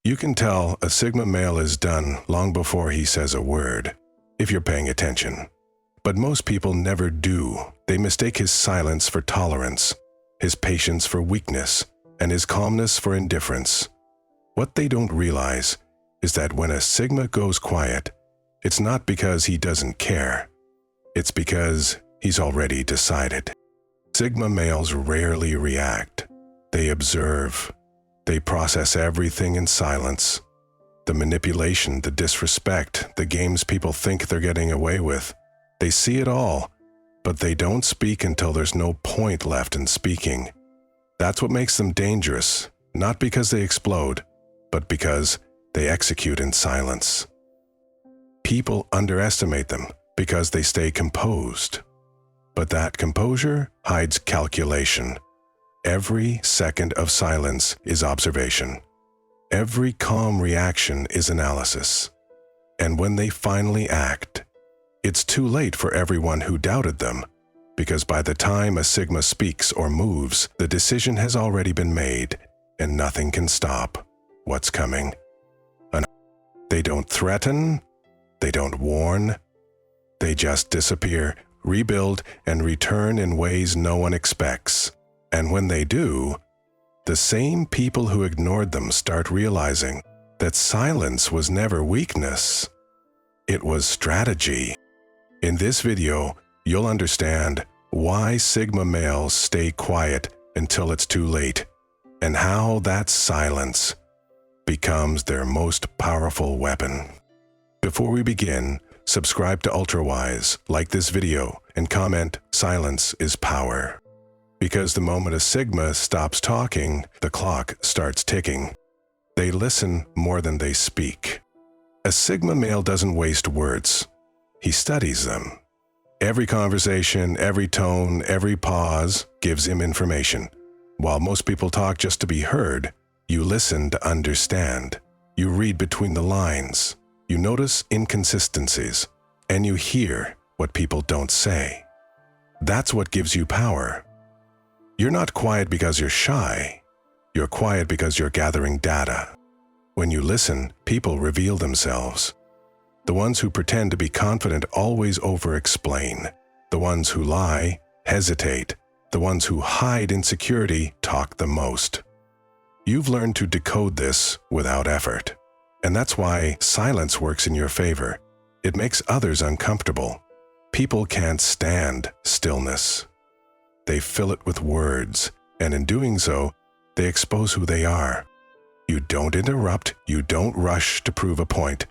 You can tell a Sigma male is done long before he says a word, if you're paying attention. But most people never do. They mistake his silence for tolerance, his patience for weakness, and his calmness for indifference. What they don't realize is that when a Sigma goes quiet, it's not because he doesn't care. It's because he's already decided. Sigma males rarely react. They observe. They process everything in silence. The manipulation, the disrespect, the games people think they're getting away with. They see it all, but they don't speak until there's no point left in speaking. That's what makes them dangerous, not because they explode, but because they execute in silence. People underestimate them because they stay composed. But that composure hides calculation. Every second of silence is observation. Every calm reaction is analysis. And when they finally act, it's too late for everyone who doubted them, because by the time a Sigma speaks or moves, the decision has already been made, and nothing can stop what's coming. They don't threaten, they don't warn, they just disappear, rebuild, and return in ways no one expects. And when they do, the same people who ignored them start realizing that silence was never weakness. It was strategy. In this video, you'll understand why Sigma males stay quiet until it's too late, and how that silence becomes their most powerful weapon. Before we begin, subscribe to UltraWise, like this video, and comment, "Silence is power." Because the moment a Sigma stops talking, the clock starts ticking. They listen more than they speak. A Sigma male doesn't waste words. He studies them. Every conversation, every tone, every pause gives him information. While most people talk just to be heard, you listen to understand. You read between the lines. You notice inconsistencies. And you hear what people don't say. That's what gives you power. You're not quiet because you're shy. You're quiet because you're gathering data. When you listen, people reveal themselves. The ones who pretend to be confident always over-explain. The ones who lie hesitate. The ones who hide insecurity talk the most. You've learned to decode this without effort. And that's why silence works in your favor. It makes others uncomfortable. People can't stand stillness. They fill it with words, and in doing so, they expose who they are. You don't interrupt, you don't rush to prove a point,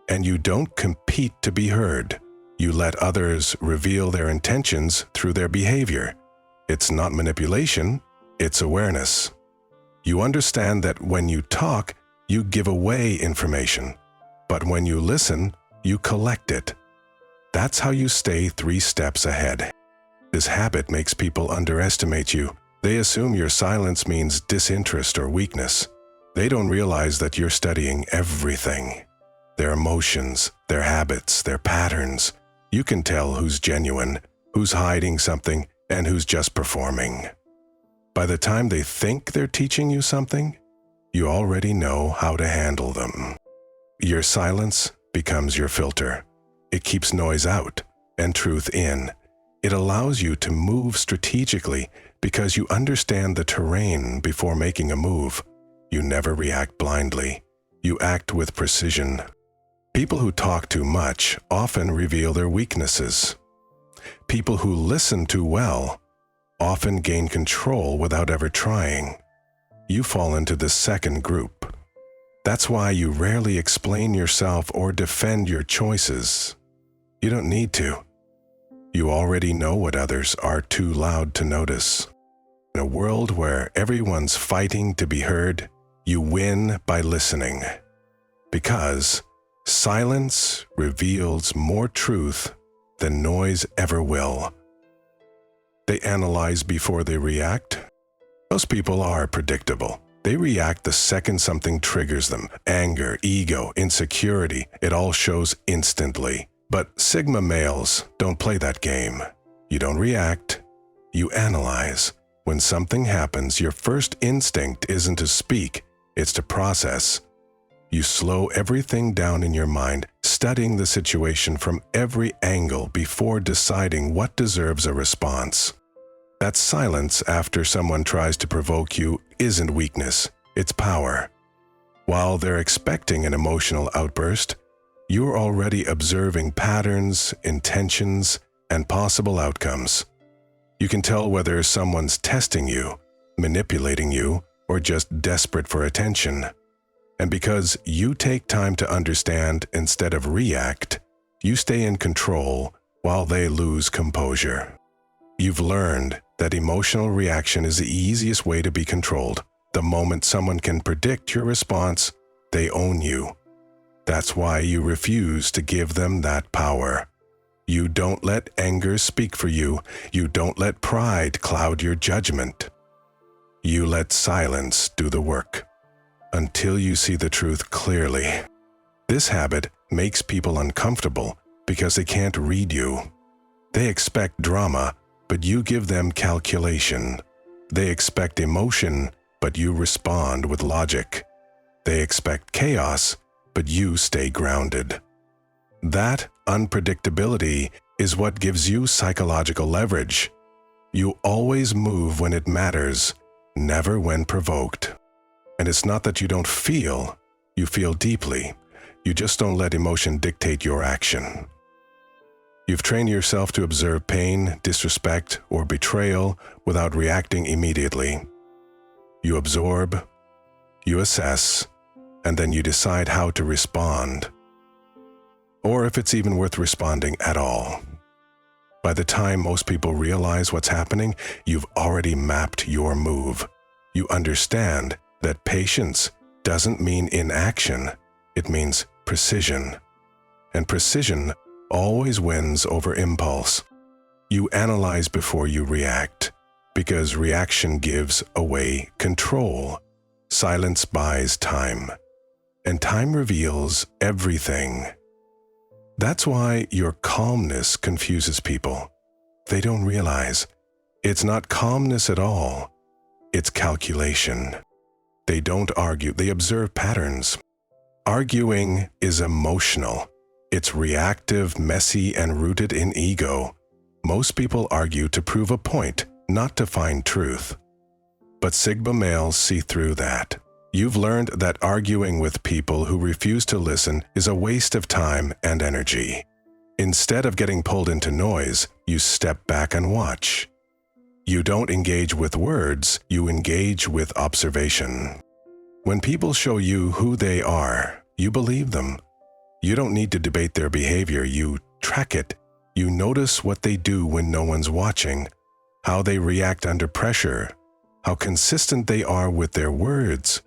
and you don't compete to be heard. You let others reveal their intentions through their behavior. It's not manipulation, it's awareness. You understand that when you talk, you give away information, but when you listen, you collect it. That's how you stay 3 steps ahead. This habit makes people underestimate you. They assume your silence means disinterest or weakness. They don't realize that you're studying everything. Their emotions, their habits, their patterns. You can tell who's genuine, who's hiding something, and who's just performing. By the time they think they're teaching you something, you already know how to handle them. Your silence becomes your filter. It keeps noise out and truth in. It allows you to move strategically because you understand the terrain before making a move. You never react blindly. You act with precision. People who talk too much often reveal their weaknesses. People who listen too well often gain control without ever trying. You fall into the second group. That's why you rarely explain yourself or defend your choices. You don't need to. You already know what others are too loud to notice. In a world where everyone's fighting to be heard, you win by listening. Because silence reveals more truth than noise ever will. They analyze before they react. Most people are predictable. They react the second something triggers them. Anger, ego, insecurity, it all shows instantly. But Sigma males don't play that game. You don't react, you analyze. When something happens, your first instinct isn't to speak, it's to process. You slow everything down in your mind, studying the situation from every angle before deciding what deserves a response. That silence after someone tries to provoke you isn't weakness, it's power. While they're expecting an emotional outburst, you're already observing patterns, intentions, and possible outcomes. You can tell whether someone's testing you, manipulating you, or just desperate for attention. And because you take time to understand instead of react, you stay in control while they lose composure. You've learned that emotional reaction is the easiest way to be controlled. The moment someone can predict your response, they own you. That's why you refuse to give them that power. You don't let anger speak for you. You don't let pride cloud your judgment. You let silence do the work until you see the truth clearly. This habit makes people uncomfortable because they can't read you. They expect drama, but you give them calculation. They expect emotion, but you respond with logic. They expect chaos, but you stay grounded. That unpredictability is what gives you psychological leverage. You always move when it matters, never when provoked. And it's not that you don't feel, you feel deeply. You just don't let emotion dictate your action. You've trained yourself to observe pain, disrespect, or betrayal without reacting immediately. You absorb, you assess, and then you decide how to respond, or if it's even worth responding at all. By the time most people realize what's happening, you've already mapped your move. You understand that patience doesn't mean inaction, it means precision. And precision always wins over impulse. You analyze before you react, because reaction gives away control. Silence buys time, and time reveals everything. That's why your calmness confuses people. They don't realize it's not calmness at all, it's calculation. They don't argue, they observe patterns. Arguing is emotional. It's reactive, messy, and rooted in ego. Most people argue to prove a point, not to find truth. But Sigma males see through that. You've learned that arguing with people who refuse to listen is a waste of time and energy. Instead of getting pulled into noise, you step back and watch. You don't engage with words, you engage with observation. When people show you who they are, you believe them. You don't need to debate their behavior, you track it. You notice what they do when no one's watching, how they react under pressure, how consistent they are with their words.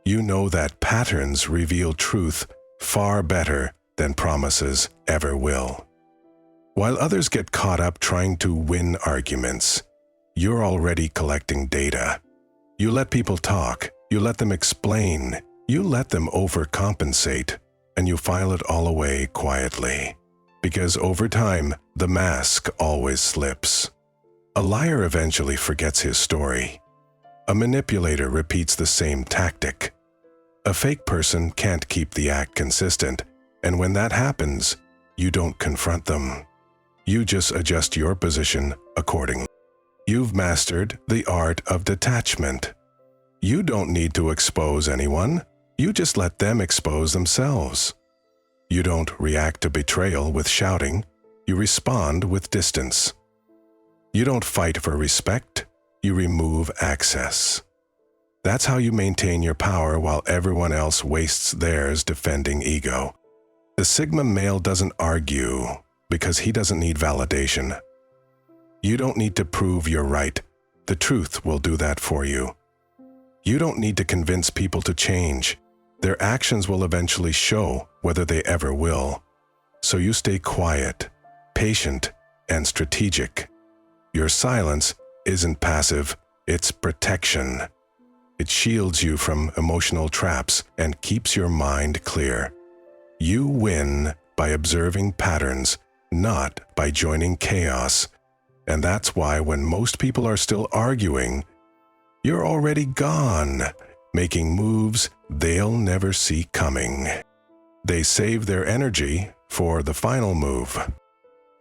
You know that patterns reveal truth far better than promises ever will. While others get caught up trying to win arguments, you're already collecting data. You let people talk, you let them explain, you let them overcompensate, and you file it all away quietly. Because over time, the mask always slips. A liar eventually forgets his story. A manipulator repeats the same tactic. A fake person can't keep the act consistent, and when that happens, you don't confront them. You just adjust your position accordingly. You've mastered the art of detachment. You don't need to expose anyone, you just let them expose themselves. You don't react to betrayal with shouting, you respond with distance. You don't fight for respect, you remove access. That's how you maintain your power while everyone else wastes theirs defending ego. The Sigma male doesn't argue because he doesn't need validation. You don't need to prove you're right. The truth will do that for you. You don't need to convince people to change. Their actions will eventually show whether they ever will. So you stay quiet, patient, and strategic. Your silence isn't passive, it's protection. It shields you from emotional traps and keeps your mind clear. You win by observing patterns, not by joining chaos. And that's why when most people are still arguing, you're already gone. making moves they'll never see coming. They save their energy for the final move.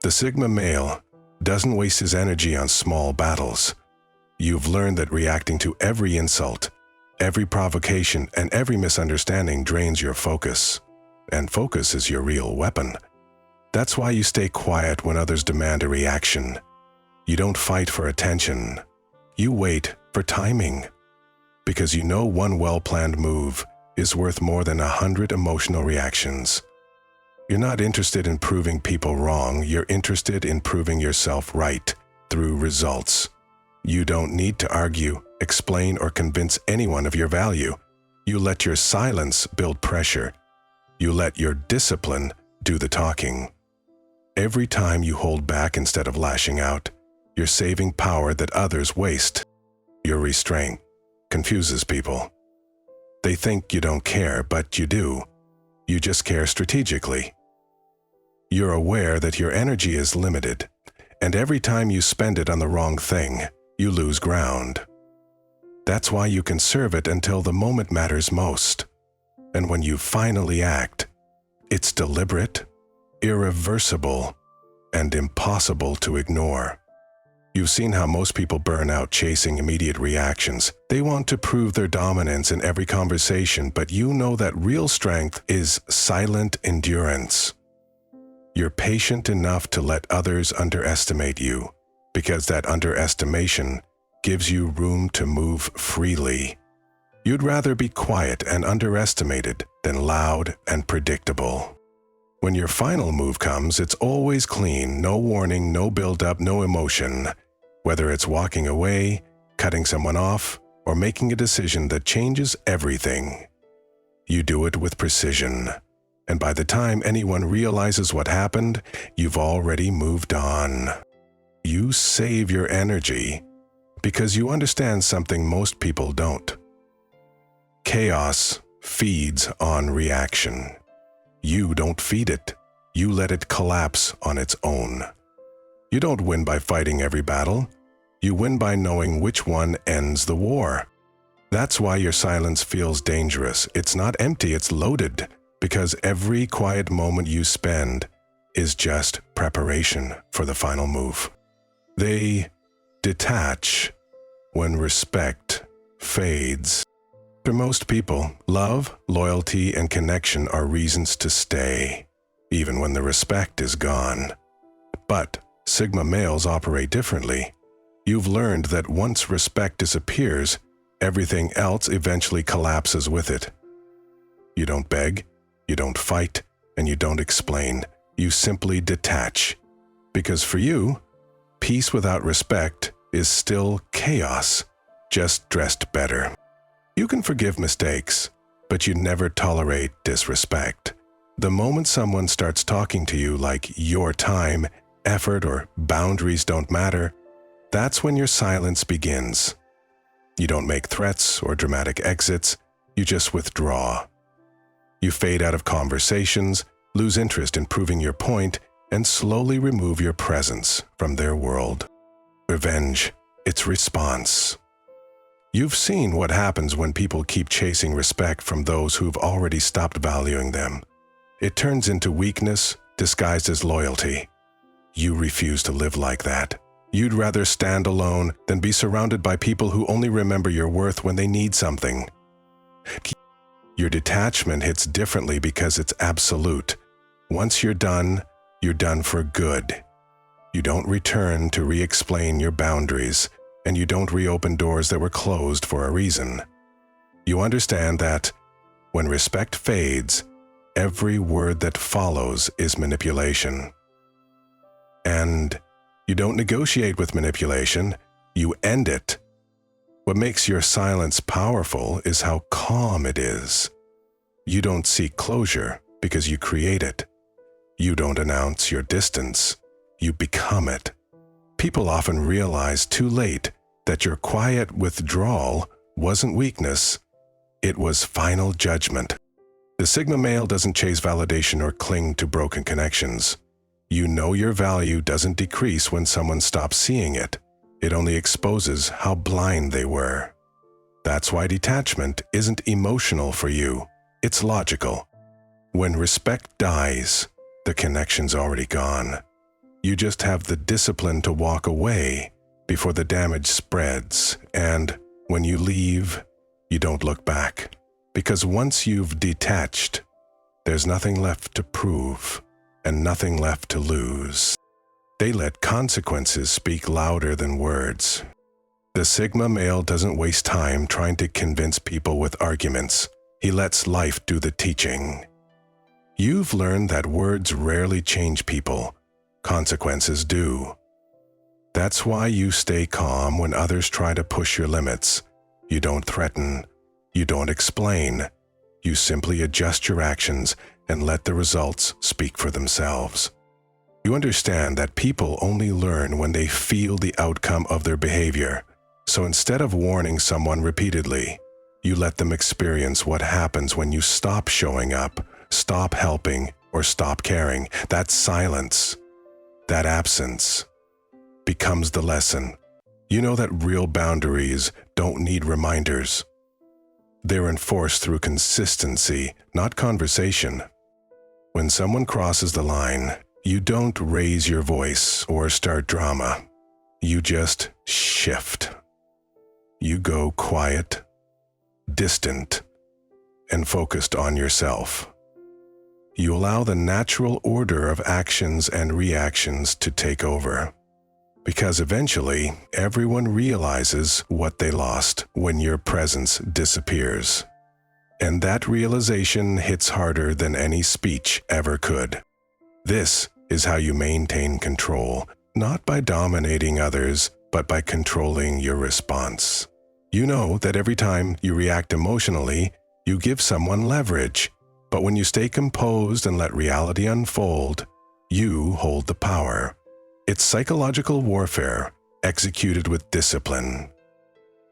The Sigma male doesn't waste his energy on small battles. You've learned that reacting to every insult, every provocation, and every misunderstanding drains your focus. And focus is your real weapon. That's why you stay quiet when others demand a reaction. You don't fight for attention. You wait for timing. Because you know one well-planned move is worth more than 100 emotional reactions. You're not interested in proving people wrong, you're interested in proving yourself right through results. You don't need to argue, explain, or convince anyone of your value. You let your silence build pressure. You let your discipline do the talking. Every time you hold back instead of lashing out, you're saving power that others waste. Your restraint confuses people. They think you don't care, but you do. You just care strategically. You're aware that your energy is limited, and every time you spend it on the wrong thing, you lose ground. That's why you conserve it until the moment matters most. And when you finally act, it's deliberate, irreversible, and impossible to ignore. You've seen how most people burn out chasing immediate reactions. They want to prove their dominance in every conversation, but you know that real strength is silent endurance. You're patient enough to let others underestimate you, because that underestimation gives you room to move freely. You'd rather be quiet and underestimated than loud and predictable. When your final move comes, it's always clean, no warning, no build-up, no emotion. Whether it's walking away, cutting someone off, or making a decision that changes everything. You do it with precision. And by the time anyone realizes what happened, you've already moved on. You save your energy because you understand something most people don't. Chaos feeds on reaction. You don't feed it. You let it collapse on its own. You don't win by fighting every battle. You win by knowing which one ends the war. That's why your silence feels dangerous. It's not empty, it's loaded. Because every quiet moment you spend is just preparation for the final move. They detach when respect fades. For most people, love, loyalty, and connection are reasons to stay, even when the respect is gone. But Sigma males operate differently. You've learned that once respect disappears, everything else eventually collapses with it. You don't beg, you don't fight, and you don't explain. You simply detach. Because for you, peace without respect is still chaos, just dressed better. You can forgive mistakes, but you never tolerate disrespect. The moment someone starts talking to you like your time, effort, or boundaries don't matter, that's when your silence begins. You don't make threats or dramatic exits, you just withdraw. You fade out of conversations, lose interest in proving your point, and slowly remove your presence from their world. Revenge, its response. You've seen what happens when people keep chasing respect from those who've already stopped valuing them. It turns into weakness disguised as loyalty. You refuse to live like that. You'd rather stand alone than be surrounded by people who only remember your worth when they need something. Your detachment hits differently because it's absolute. Once you're done for good. You don't return to re-explain your boundaries, and you don't reopen doors that were closed for a reason. You understand that when respect fades, every word that follows is manipulation. And you don't negotiate with manipulation, you end it. What makes your silence powerful is how calm it is. You don't seek closure because you create it. You don't announce your distance, you become it. People often realize too late that your quiet withdrawal wasn't weakness, it was final judgment. The Sigma male doesn't chase validation or cling to broken connections. You know your value doesn't decrease when someone stops seeing it. It only exposes how blind they were. That's why detachment isn't emotional for you, it's logical. When respect dies, the connection's already gone. You just have the discipline to walk away before the damage spreads, and when you leave, you don't look back. Because once you've detached, there's nothing left to prove and nothing left to lose. They let consequences speak louder than words. The Sigma male doesn't waste time trying to convince people with arguments. He lets life do the teaching. You've learned that words rarely change people. Consequences do. That's why you stay calm when others try to push your limits. You don't threaten. You don't explain. You simply adjust your actions and let the results speak for themselves. You understand that people only learn when they feel the outcome of their behavior. So instead of warning someone repeatedly, you let them experience what happens when you stop showing up, stop helping, or stop caring. That silence, that absence, becomes the lesson. You know that real boundaries don't need reminders. They're enforced through consistency, not conversation. When someone crosses the line, you don't raise your voice or start drama. You just shift. You go quiet, distant, and focused on yourself. You allow the natural order of actions and reactions to take over. Because eventually, everyone realizes what they lost when your presence disappears. And that realization hits harder than any speech ever could. This is how you maintain control, not by dominating others, but by controlling your response. You know that every time you react emotionally, you give someone leverage. But when you stay composed and let reality unfold, you hold the power. It's psychological warfare, executed with discipline.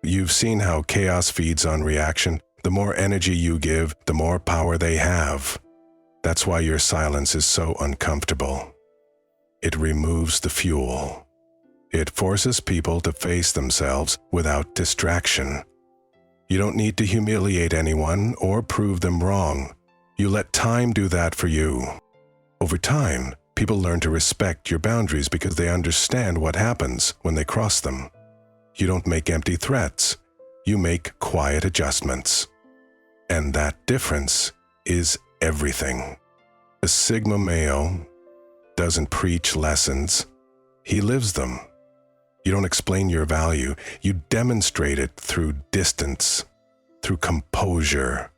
You've seen how chaos feeds on reaction. The more energy you give, the more power they have. That's why your silence is so uncomfortable. It removes the fuel. It forces people to face themselves without distraction. You don't need to humiliate anyone or prove them wrong. You let time do that for you. Over time, people learn to respect your boundaries because they understand what happens when they cross them. You don't make empty threats. You make quiet adjustments. And that difference is everything. The Sigma male doesn't preach lessons. He lives them. You don't explain your value. You demonstrate it through distance, through composure,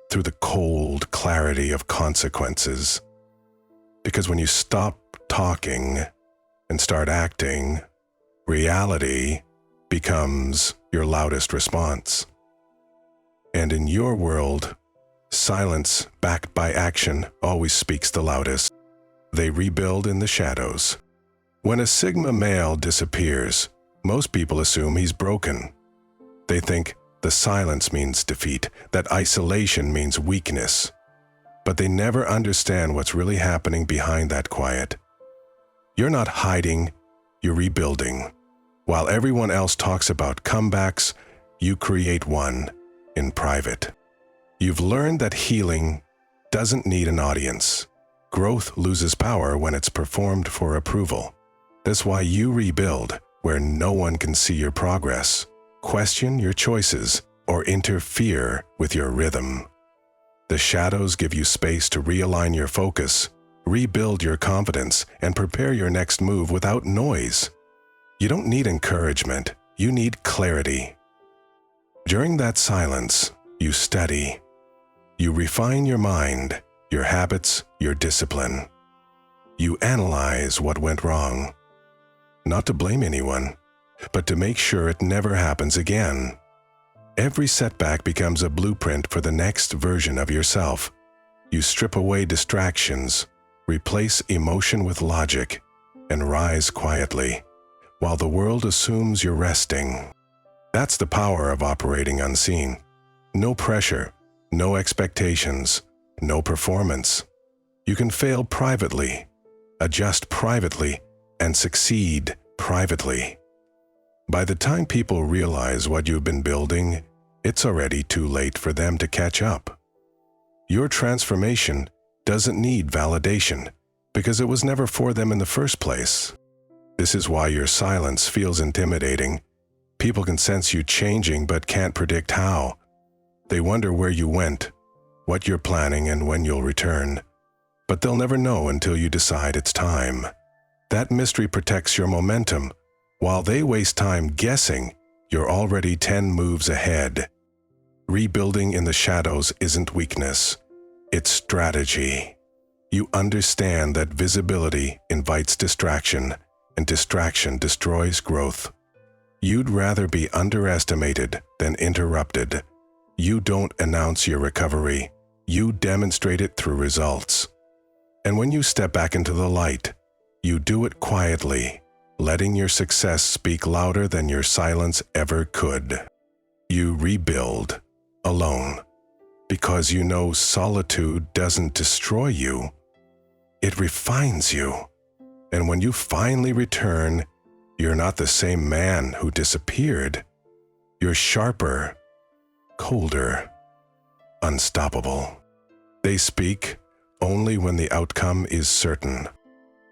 through the cold clarity of consequences. Because when you stop talking and start acting, reality becomes your loudest response. And in your world, silence backed by action always speaks the loudest. They rebuild in the shadows. When a Sigma male disappears, most people assume he's broken. They think the silence means defeat, that isolation means weakness. But they never understand what's really happening behind that quiet. You're not hiding, you're rebuilding. While everyone else talks about comebacks, you create one in private. You've learned that healing doesn't need an audience. Growth loses power when it's performed for approval. That's why you rebuild where no one can see your progress, question your choices, or interfere with your rhythm. The shadows give you space to realign your focus, rebuild your confidence, and prepare your next move without noise. You don't need encouragement, you need clarity. During that silence, you study. You refine your mind, your habits, your discipline. You analyze what went wrong. Not to blame anyone, but to make sure it never happens again. Every setback becomes a blueprint for the next version of yourself. You strip away distractions, replace emotion with logic, and rise quietly, while the world assumes you're resting. That's the power of operating unseen. No pressure, no expectations, no performance. You can fail privately, adjust privately, and succeed privately. By the time people realize what you've been building, it's already too late for them to catch up. Your transformation doesn't need validation because it was never for them in the first place. This is why your silence feels intimidating. People can sense you changing but can't predict how. They wonder where you went, what you're planning, and when you'll return. But they'll never know until you decide it's time. That mystery protects your momentum. While they waste time guessing, you're already 10 moves ahead. Rebuilding in the shadows isn't weakness, it's strategy. You understand that visibility invites distraction, and distraction destroys growth. You'd rather be underestimated than interrupted. You don't announce your recovery, you demonstrate it through results. And when you step back into the light, you do it quietly, letting your success speak louder than your silence ever could. You rebuild alone, because you know solitude doesn't destroy you, it refines you. And when you finally return, you're not the same man who disappeared. You're sharper, colder, unstoppable. They speak only when the outcome is certain.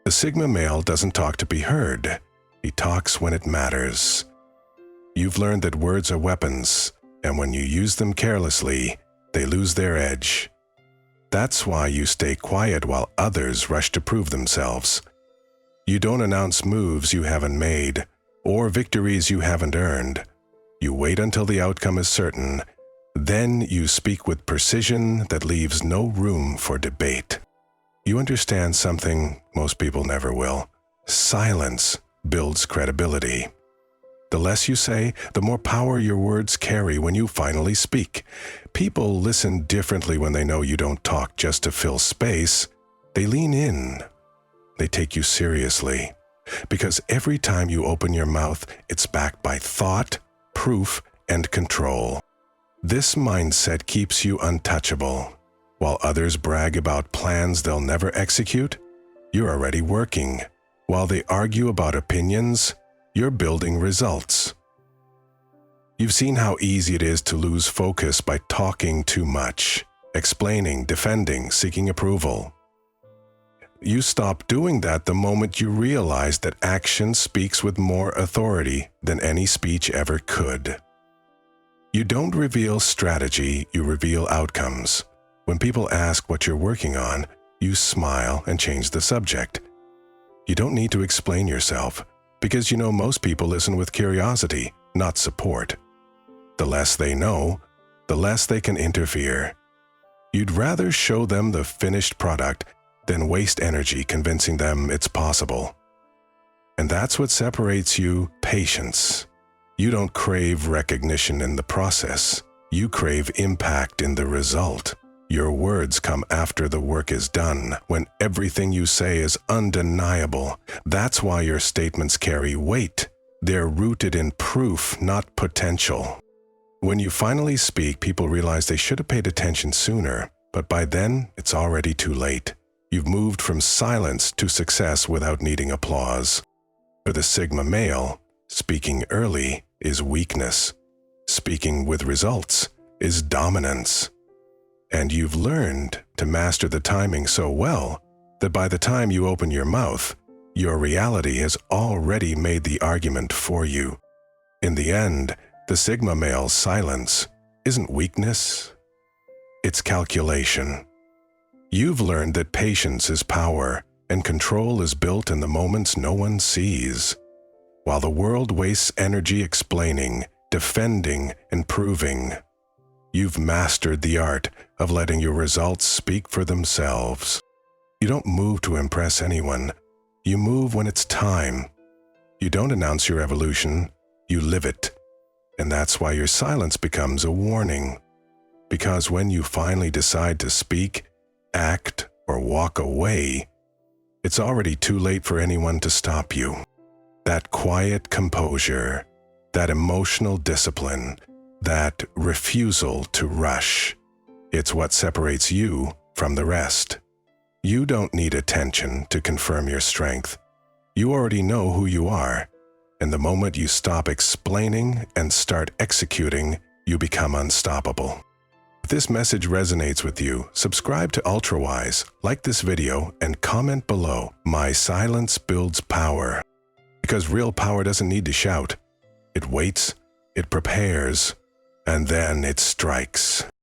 The Sigma male doesn't talk to be heard. He talks when it matters. You've learned that words are weapons, and when you use them carelessly, they lose their edge. That's why you stay quiet while others rush to prove themselves. You don't announce moves you haven't made or victories you haven't earned. You wait until the outcome is certain. Then you speak with precision that leaves no room for debate. You understand something most people never will. Silence builds credibility. The less you say, the more power your words carry when you finally speak. People listen differently when they know you don't talk just to fill space. They lean in. They take you seriously. Because every time you open your mouth, it's backed by thought, proof, and control. This mindset keeps you untouchable. While others brag about plans they'll never execute, you're already working. While they argue about opinions, you're building results. You've seen how easy it is to lose focus by talking too much, explaining, defending, seeking approval. You stop doing that the moment you realize that action speaks with more authority than any speech ever could. You don't reveal strategy, you reveal outcomes. When people ask what you're working on, you smile and change the subject. You don't need to explain yourself, because you know most people listen with curiosity, not support. The less they know, the less they can interfere. You'd rather show them the finished product than waste energy convincing them it's possible. And that's what separates you: patience. You don't crave recognition in the process. You crave impact in the result. Your words come after the work is done, when everything you say is undeniable. That's why your statements carry weight. They're rooted in proof, not potential. When you finally speak, people realize they should have paid attention sooner, but by then, it's already too late. You've moved from silence to success without needing applause. For the Sigma male, speaking early is weakness. Speaking with results is dominance. And you've learned to master the timing so well that by the time you open your mouth, your reality has already made the argument for you. In the end, the Sigma male's silence isn't weakness, it's calculation. You've learned that patience is power and control is built in the moments no one sees. While the world wastes energy explaining, defending, and proving, you've mastered the art of letting your results speak for themselves. You don't move to impress anyone. You move when it's time. You don't announce your evolution, you live it. And that's why your silence becomes a warning. Because when you finally decide to speak, act, or walk away, it's already too late for anyone to stop you. That quiet composure, that emotional discipline, that refusal to rush, it's what separates you from the rest. You don't need attention to confirm your strength. You already know who you are, and the moment you stop explaining and start executing, you become unstoppable. If this message resonates with you, subscribe to UltraWise, like this video, and comment below. My silence builds power. Because real power doesn't need to shout. It waits, it prepares, and then it strikes.